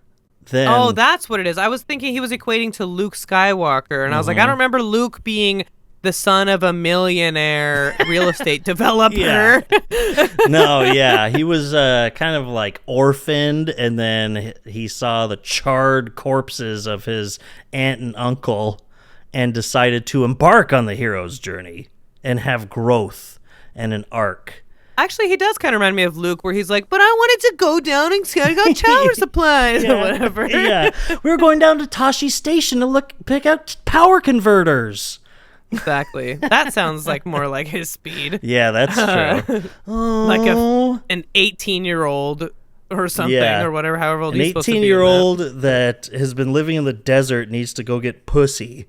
Then, Oh, that's what it is. I was thinking he was equating to Luke Skywalker, and I was like, I don't remember Luke being the son of a millionaire real estate developer. Yeah. No, yeah. He was kind of like orphaned, and then he saw the charred corpses of his aunt and uncle and decided to embark on the hero's journey and have growth and an arc. Actually, he does kind of remind me of Luke, where he's like, but I wanted to go down and get shower supplies or whatever. Yeah. We were going down to Tashi Station to pick out power converters. Exactly. That sounds like more like his speed. Yeah, that's true. Like an 18-year-old or something, or whatever, however old An he's supposed to be. 18-year-old that has been living in the desert needs to go get pussy.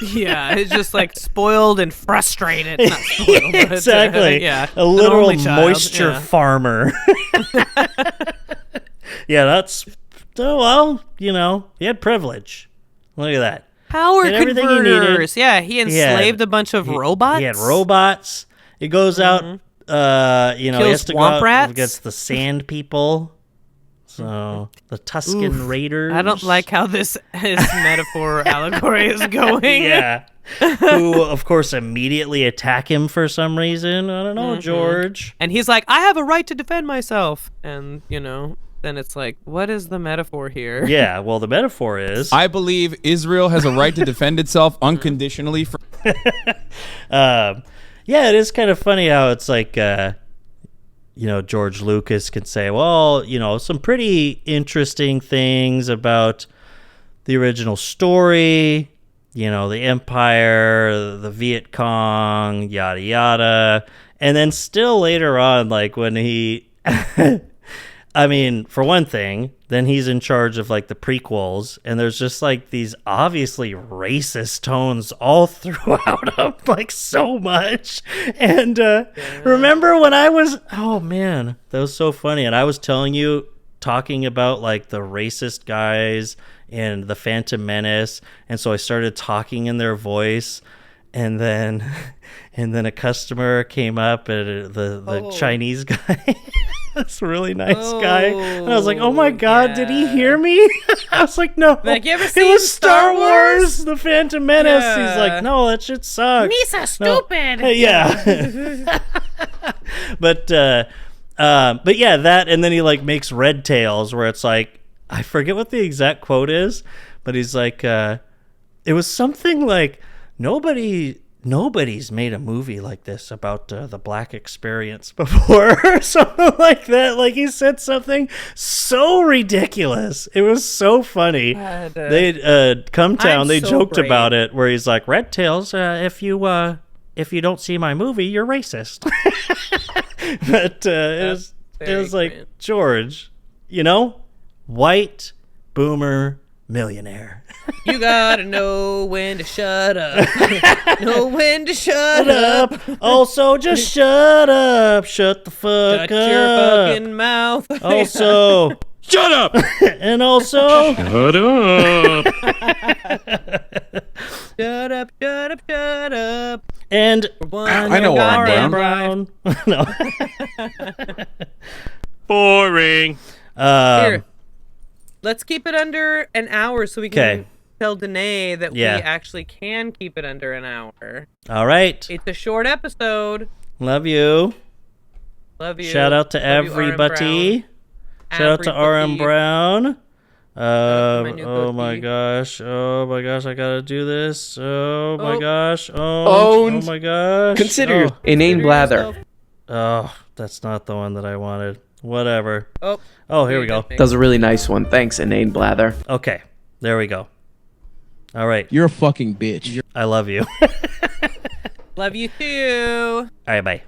Yeah, it's just like spoiled and frustrated. Not spoiled, but, Exactly. A literal moisture farmer. Yeah, that's... Oh, well, he had privilege. Look at that. Power everything he converters. needed. Yeah, he enslaved a bunch of robots. He had robots. He goes out, he has to go out rats against the sand people. So, the Tuscan Raiders. I don't like how his metaphor allegory is going. Yeah. Who, of course, immediately attack him for some reason. I don't know, George. And he's like, I have a right to defend myself. And, then it's like, what is the metaphor here? Yeah, well, the metaphor is... I believe Israel has a right to defend itself unconditionally from... Yeah, it is kind of funny how it's like... George Lucas can say, well, some pretty interesting things about the original story, the Empire, the Viet Cong, yada, yada. And then still later on, like when he, I mean, for one thing, then he's in charge of like the prequels, and there's just like these obviously racist tones all throughout them, like so much. And remember when I was, oh man, that was so funny. And I was talking about like the racist guys in the Phantom Menace, and so I started talking in their voice, and then a customer came up, and the Chinese guy. This really nice guy, and I was like, "Oh my god, did he hear me?" I was like, "No, like, you ever it seen was Star Wars? Wars, The Phantom Menace." Yeah. He's like, "No, that shit sucks." Misa stupid. Yeah, but yeah, that, and then he like makes Red Tails, where it's like, I forget what the exact quote is, but he's like, it was something like nobody's made a movie like this about the black experience before, or something like that. Like, he said something so ridiculous. It was so funny. They Come Town, they joked about it, where he's like, Red Tails, if you don't see my movie, you're racist. But it was like, George, white boomer millionaire. You gotta know when to shut up. Know when to shut up. Also, just shut up. Shut the fuck Shut up. your fucking mouth. Also, Shut up! and also, Shut up! Shut up, shut up, shut up. and I know Oren Brown. No. Boring. Here, let's keep it under an hour so we can tell Danae that we actually can keep it under an hour. All right. It's a short episode. Love you. Love you. Shout out to Love you, everybody. Shout out to RM Brown. Oh my gosh. Oh my gosh, I gotta do this. Oh my gosh. Oh my gosh. Consider Inane Blather. Oh, that's not the one that I wanted. Whatever. Oh, here we go. That was a really nice one. Thanks, Inane Blather. Okay, there we go. All right. You're a fucking bitch. I love you. Love you too. All right, bye.